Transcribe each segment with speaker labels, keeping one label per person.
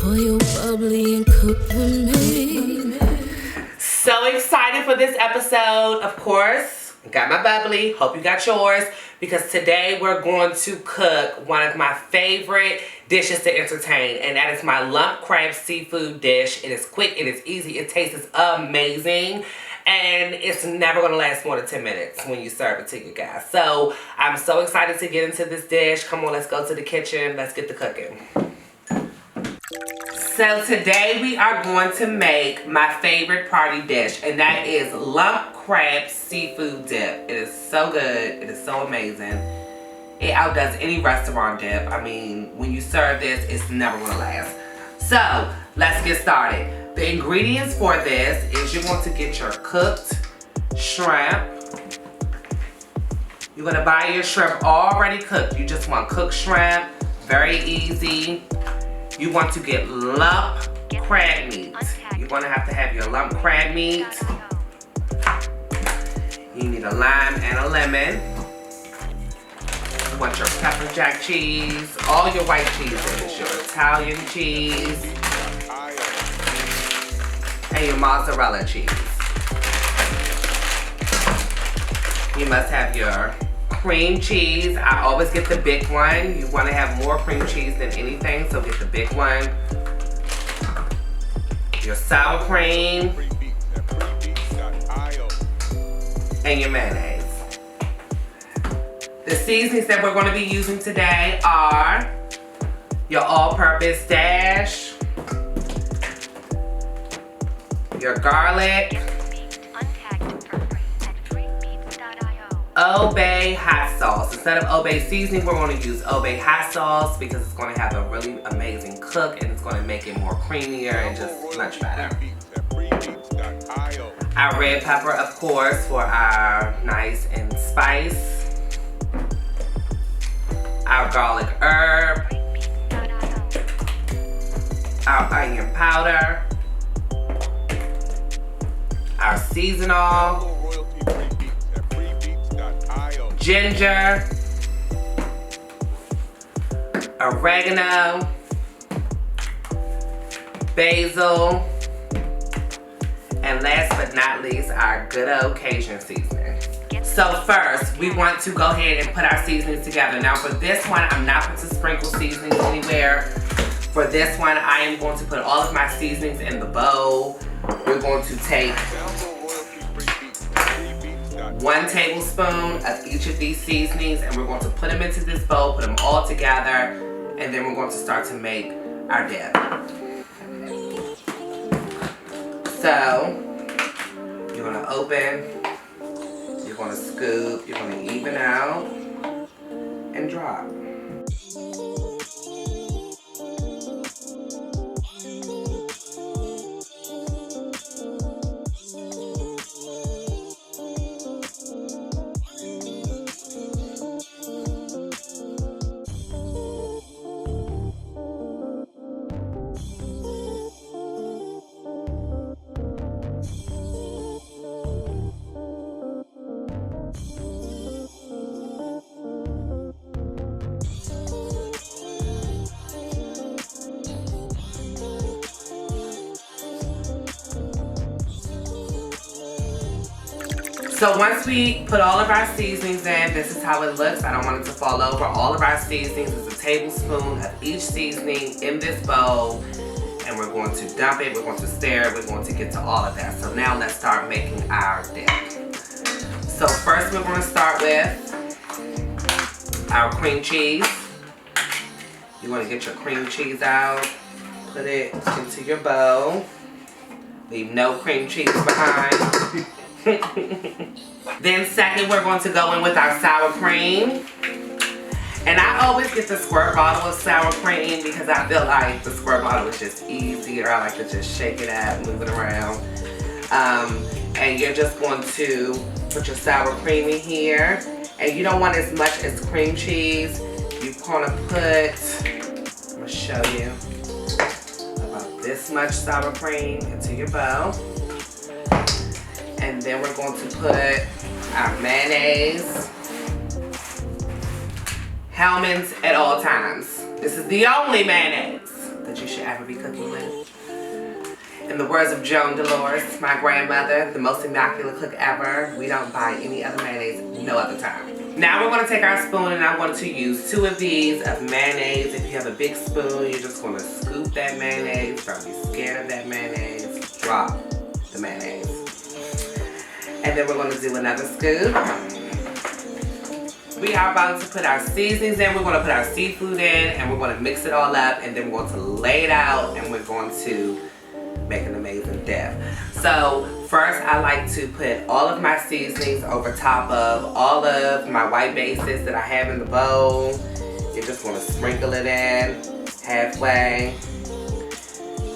Speaker 1: Pour your bubbly and cook with me.
Speaker 2: So excited for this episode, of course. Got my bubbly, hope you got yours, because today we're going to cook one of my favorite dishes to entertain, and that is my lump crab seafood dish. It is quick, it is easy, it tastes amazing, and it's never going to last more than 10 minutes when you serve it to you guys. So I'm so excited to get into this dish. Come on, let's go to the kitchen. Let's get to cooking. So today we are going to make my favorite party dish, and that is lump crab seafood dip. It is so good. It is so amazing. It outdoes any restaurant dip. I mean, when you serve this, it's never going to last. So let's get started. The ingredients for this is you're going to get your cooked shrimp. You're going to buy your shrimp already cooked. You just want cooked shrimp. Very easy. You want to get lump crab meat. You're going to have your lump crab meat. You need a lime and a lemon. You want your pepper jack cheese, all your white cheeses, your Italian cheese, and your mozzarella cheese. You must have your cream cheese. I always get the big one. You want to have more cream cheese than anything, so get the big one. Your sour cream. And your mayonnaise. The seasonings that we're going to be using today are your all-purpose dash, your garlic, Obey hot sauce. Instead of Obey seasoning, we're going to use Obey hot sauce because it's going to have a really amazing cook and it's going to make it more creamier and just much better. Our red pepper, of course, for our nice and spice. Our garlic herb. Our onion powder. Our seasonal. Ginger, oregano, basil, and last but not least, our good old Cajun seasoning. So first, we want to go ahead and put our seasonings together. Now for this one, I'm not going to sprinkle seasonings anywhere. For this one, I am going to put all of my seasonings in the bowl. We're going to take 1 tablespoon of each of these seasonings, and we're going to put them into this bowl, put them all together, and then we're going to start to make our dip. So, you're going to open, you're going to scoop, you're going to even out, and drop. So once we put all of our seasonings in, this is how it looks. I don't want it to fall over. All of our seasonings is a tablespoon of each seasoning in this bowl. And we're going to dump it, we're going to stir it, we're going to get to all of that. So now let's start making our dip. So first we're going to start with our cream cheese. You want to get your cream cheese out, put it into your bowl. Leave no cream cheese behind. Then second, we're going to go in with our sour cream. And I always get the squirt bottle of sour cream because I feel like the squirt bottle is just easier. I like to just shake it up, move it around. And you're just going to put your sour cream in here. And you don't want as much as cream cheese. You're going to put, I'm going to show you, about this much sour cream into your bowl. And then we're going to put our mayonnaise. Hellmann's at all times. This is the only mayonnaise that you should ever be cooking with. In the words of Joan Dolores, my grandmother, the most immaculate cook ever, we don't buy any other mayonnaise no other time. Now we're going to take our spoon and I'm going to use 2 of these of mayonnaise. If you have a big spoon, you're just going to scoop that mayonnaise. Don't be scared of that mayonnaise. Drop the mayonnaise. And then we're going to do another scoop. We are about to put our seasonings in. We're going to put our seafood in and we're going to mix it all up and then we're going to lay it out and we're going to make an amazing dip. So first I like to put all of my seasonings over top of all of my white bases that I have in the bowl. You're just going to sprinkle it in halfway.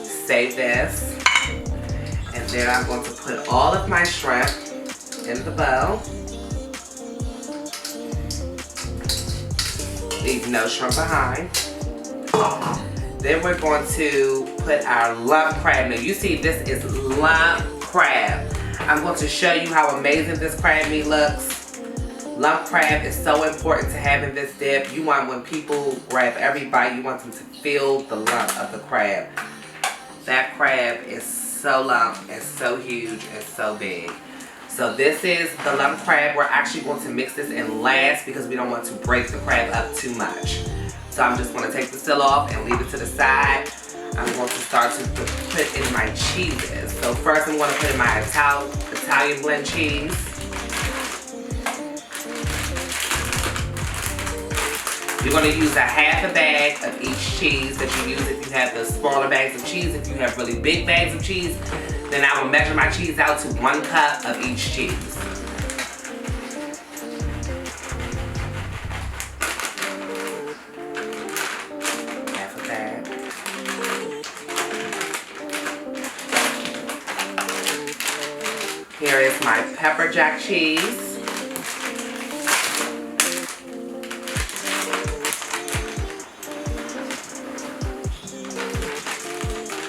Speaker 2: Save this. And then I'm going to put all of my shrimp in the bowl. Leave no shrimp behind. Then we're going to put our lump crab. Now you see this is lump crab. I'm going to show you how amazing this crab meat looks. Lump crab is so important to have in this dip. You want, when people grab every bite, you want them to feel the lump of the crab. That crab is so lump and so huge and so big. So this is the lump crab. We're actually going to mix this in last because we don't want to break the crab up too much. So I'm just going to take the seal off and leave it to the side. I'm going to start to put in my cheeses. So first I'm going to put in my Italian blend cheese. You're going to use a half a bag of each cheese that you use if you have the smaller bags of cheese. If you have really big bags of cheese, then I will measure my cheese out to 1 cup of each cheese. Half a bag. Here is my pepper jack cheese.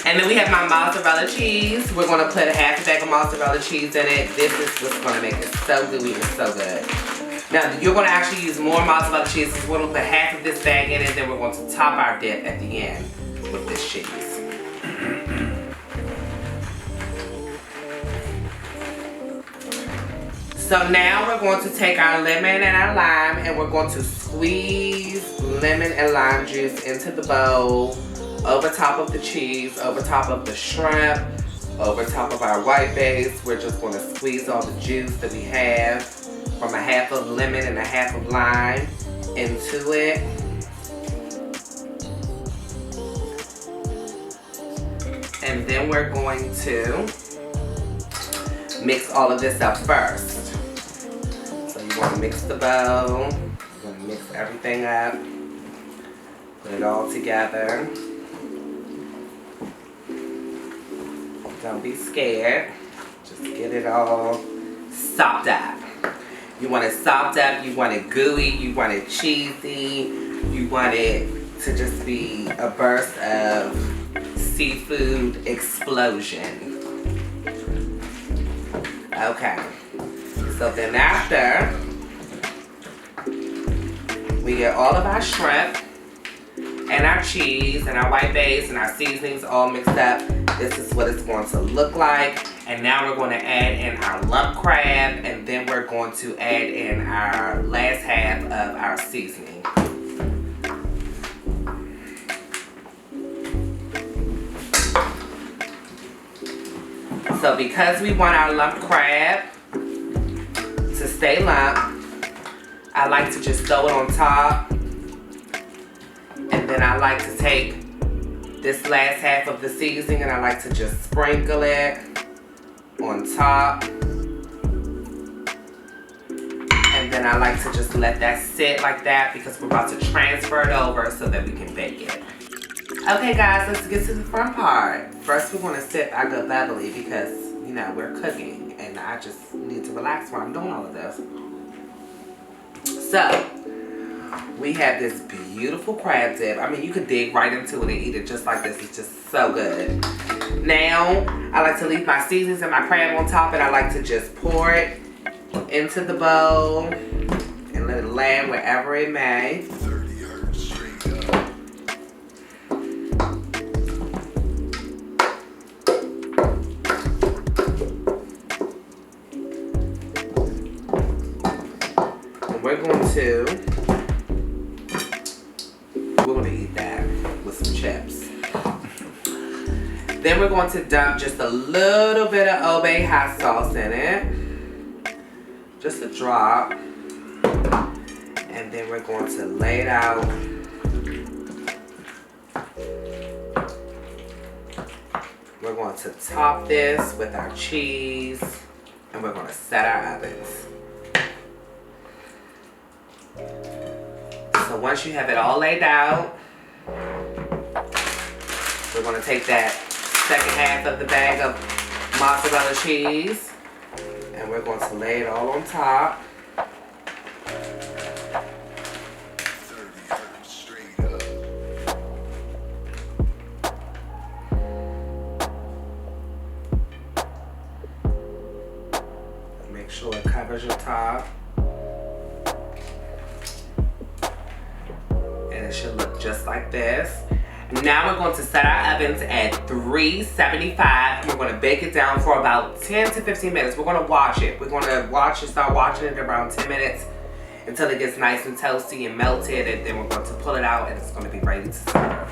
Speaker 2: And then we have my mozzarella cheese. We're going to put a half a bag of mozzarella cheese in it. This is what's going to make it so gooey and so good. Now, you're going to actually use more mozzarella cheese. So we're going to put half of this bag in it. Then we're going to top our dip at the end with this cheese. So now we're going to take our lemon and our lime and we're going to squeeze lemon and lime juice into the bowl. Over top of the cheese, over top of the shrimp, over top of our white base. We're just going to squeeze all the juice that we have from a half of lemon and a half of lime into it. And then we're going to mix all of this up first. So you want to mix the bowl, you're going to mix everything up, put it all together. Don't be scared. Just get it all sopped up. You want it sopped up, you want it gooey, you want it cheesy, you want it to just be a burst of seafood explosion. Okay. So then after we get all of our shrimp and our cheese and our white base and our seasonings all mixed up, this is what it's going to look like. And now we're going to add in our lump crab and then we're going to add in our last half of our seasoning. So because we want our lump crab to stay lump, I like to just throw it on top. And then I like to take this last half of the seasoning and I like to just sprinkle it on top. And then I like to just let that sit like that because we're about to transfer it over so that we can bake it. Okay guys, let's get to the fun part. First we're going to sip our good bubbly because, you know, we're cooking and I just need to relax while I'm doing all of this. So, we have this beautiful crab dip. I mean, you could dig right into it and eat it just like this. It's just so good. Now, I like to leave my seasonings and my crab on top and I like to just pour it into the bowl and let it land wherever it may. Then we're going to dump just a little bit of Old Bay hot sauce in it. Just a drop. And then we're going to lay it out. We're going to top this with our cheese. And we're going to set our ovens. So once you have it all laid out, we're going to take that second half of the bag of mozzarella cheese and we're going to lay it all on top. Make sure it covers your top. And it should look just like this. Now we're going to set our ovens at 375 and we're going to bake it down for about 10 to 15 minutes. We're going to watch it. We're going to start watching it around 10 minutes until it gets nice and toasty and melted, and then we're going to pull it out and it's going to be ready to serve.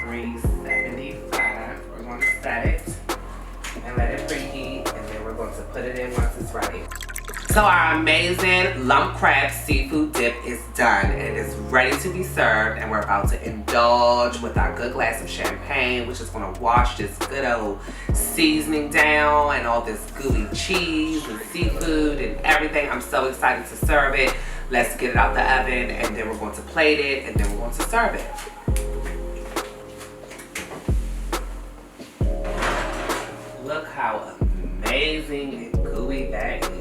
Speaker 2: 375. We're going to set it and let it preheat, and then we're going to put it in once it's ready. So our amazing lump crab seafood dip is done and it is ready to be served, and we're about to indulge with our good glass of champagne, which is going to wash this good old seasoning down and all this gooey cheese and seafood and everything. I'm so excited to serve it. Let's get it out the oven and then we're going to plate it and then we're going to serve it. Look how amazing and gooey that is.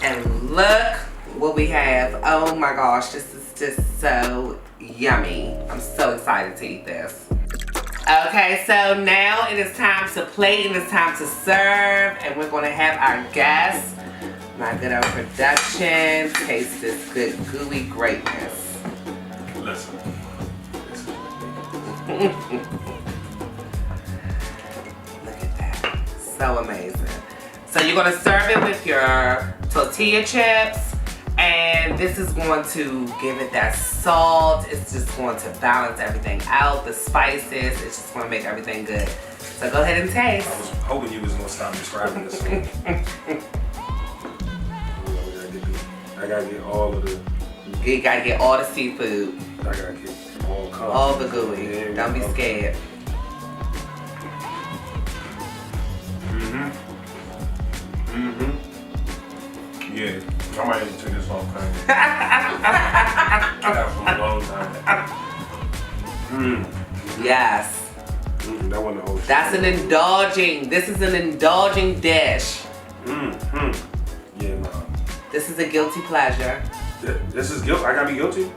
Speaker 2: And look what we have. Oh my gosh, this is just so yummy. I'm so excited to eat this. Okay, so now it is time to plate and it's time to serve, and we're going to have our guests, my good old production, taste this good gooey greatness.
Speaker 3: Listen.
Speaker 2: So amazing. So you're going to serve it with your tortilla chips, and this is going to give it that salt. It's just going to balance everything out. The spices, it's just going to make everything good. So go ahead and taste.
Speaker 3: I was hoping you was going to stop describing this. I gotta get all of the...
Speaker 2: You gotta get all the seafood.
Speaker 3: I gotta get
Speaker 2: all the gooey. Yeah, don't be scared.
Speaker 3: Yeah, I might have to take this off kind of. That from a long time.
Speaker 2: Yes.
Speaker 3: That wasn't the whole shit.
Speaker 2: That's an indulging. This is an indulging dish.
Speaker 3: Yeah, no.
Speaker 2: This is a guilty pleasure.
Speaker 3: This is guilt. I gotta be guilty?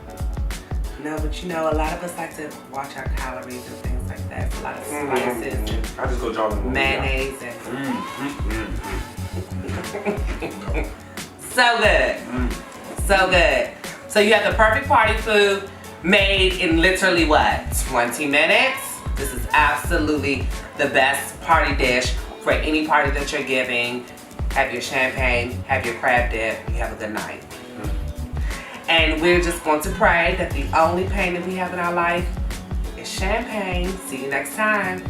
Speaker 2: No, but you know, a lot of us like to watch our calories and things like that. It's a lot of spices and
Speaker 3: I just go jogging.
Speaker 2: mayonnaise and so good. So good. So you have the perfect party food made in literally what? 20 minutes? This is absolutely the best party dish for any party that you're giving. Have your champagne, have your crab dip, you have a good night. And we're just going to pray that the only pain that we have in our life is champagne. See you next time.